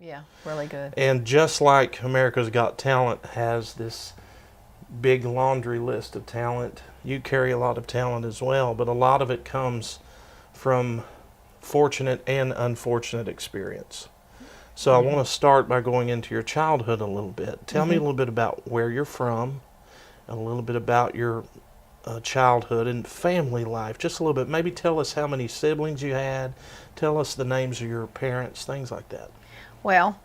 Yeah, really good. And just like America's Got Talent has this big laundry list of talent, you carry a lot of talent as well, but a lot of it comes from fortunate and unfortunate experience. So I want to start by going into your childhood a little bit. Tell me a little bit about where you're from, a little bit about your childhood and family life, just a little bit. Maybe tell us how many siblings you had, tell us the names of your parents, things like that. Well,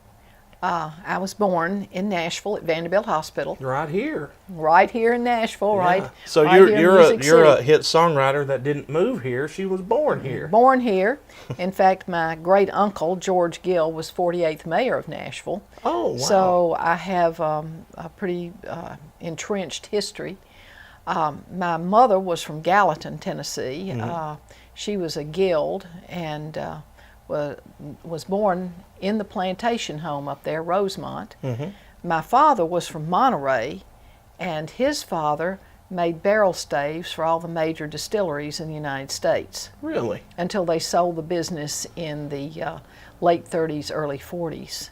I was born in Nashville at Vanderbilt Hospital. Right here. Right here in Nashville, right? So right you're here in you're a City. hit songwriter that didn't move here. She was born here. Born here. In fact, my great uncle George Gill was 48th mayor of Nashville. Oh, wow. So I have a pretty entrenched history. My mother was from Gallatin, Tennessee. She was a Guild and was born in the plantation home up there, Rosemont. My father was from Monterey, and his father made barrel staves for all the major distilleries in the United States. Really? Until they sold the business in the late 30s, early 40s.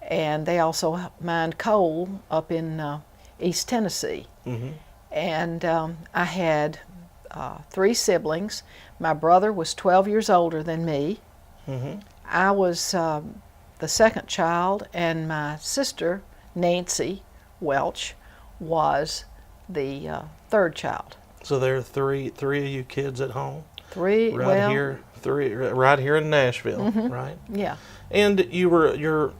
And they also mined coal up in East Tennessee. And I had 3 siblings. My brother was 12 years older than me. I was the second child, and my sister, Nancy Welch, was the third child. So there are three of you kids at home? Three, well, Here, three right here in Nashville, right? Yeah. And your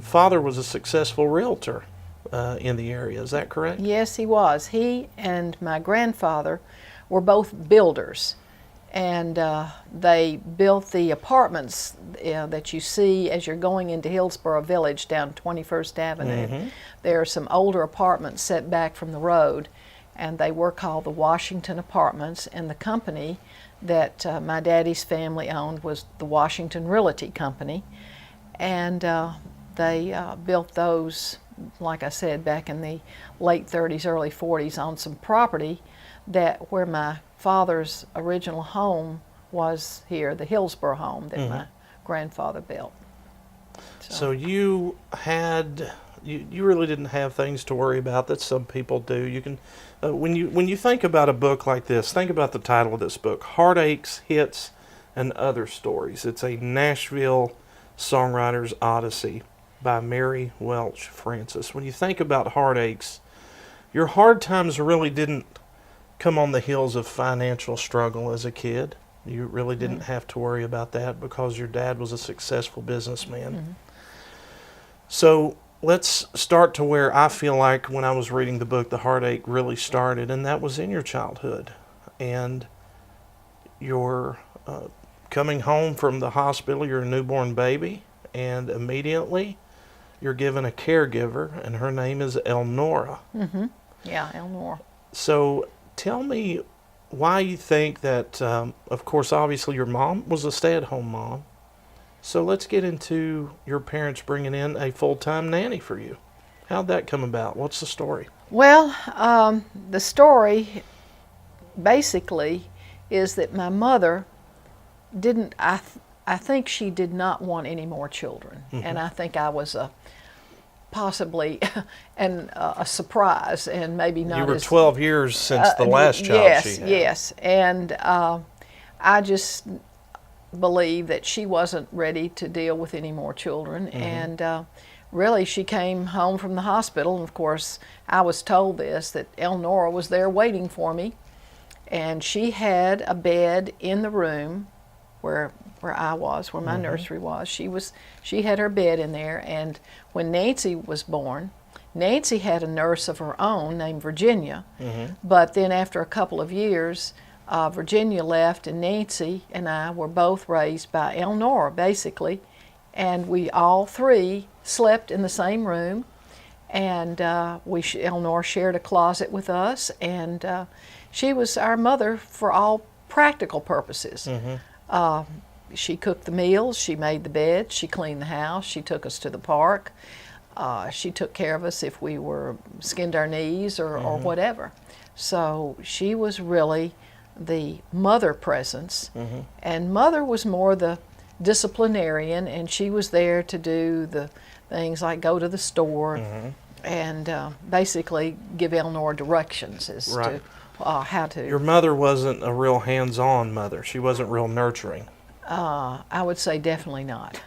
father was a successful realtor in the area, is that correct? Yes, he was. He and my grandfather were both builders, and they built the apartments that you see as you're going into Hillsborough Village down 21st Avenue. There are some older apartments set back from the road, and they were called the Washington Apartments, and the company that my daddy's family owned was the Washington Realty Company, and they built those, like I said, back in the late 30s, early 40s on some property that where my father's original home was here, the Hillsborough home that my grandfather built. So you had, you really didn't have things to worry about that some people do. You can, when you think about a book like this, think about the title of this book, Heartaches, Hits, and Other Stories. It's a Nashville Songwriter's Odyssey by Mary Welch Francis. When you think about heartaches, your hard times really didn't come on the heels of financial struggle as a kid. You really didn't have to worry about that because your dad was a successful businessman. So let's start to where I feel like when I was reading the book, the heartache really started, and that was in your childhood. And you're coming home from the hospital, you're a newborn baby, and immediately you're given a caregiver, and her name is Elnora. Yeah, Elnora. So tell me why you think that, of course, obviously your mom was a stay-at-home mom. So let's get into your parents bringing in a full-time nanny for you. How'd that come about? What's the story? Well, the story basically is that my mother didn't, I think she did not want any more children. And I think I was possibly a surprise, and maybe not. You were as, 12 years since the last child she had. Yes, and I just believe that she wasn't ready to deal with any more children, and really she came home from the hospital, and of course I was told this, that Elnora was there waiting for me, and she had a bed in the room where I was, where my nursery was. She had her bed in there, and when Nancy was born, Nancy had a nurse of her own named Virginia, but then after a couple of years, Virginia left, and Nancy and I were both raised by Elnora, basically, and we all three slept in the same room, and Elnora shared a closet with us, and she was our mother for all practical purposes. She cooked the meals, she made the bed, she cleaned the house, she took us to the park, she took care of us if we were skinned our knees or whatever. So she was really the mother presence, and mother was more the disciplinarian, and she was there to do the things like go to the store and basically give Eleanor directions as Right. to how to. Your mother wasn't a real hands-on mother. She wasn't real nurturing. I would say definitely not.